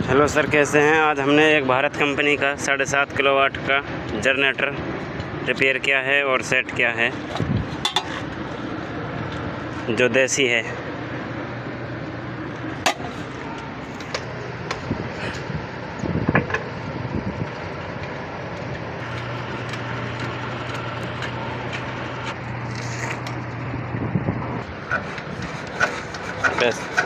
Hello sir, कैसे हैं। आज हमने एक भारत कंपनी का 7.5 किलोवाट का जनरेटर रिपेयर किया है और सेट किया है, जो देसी है। बस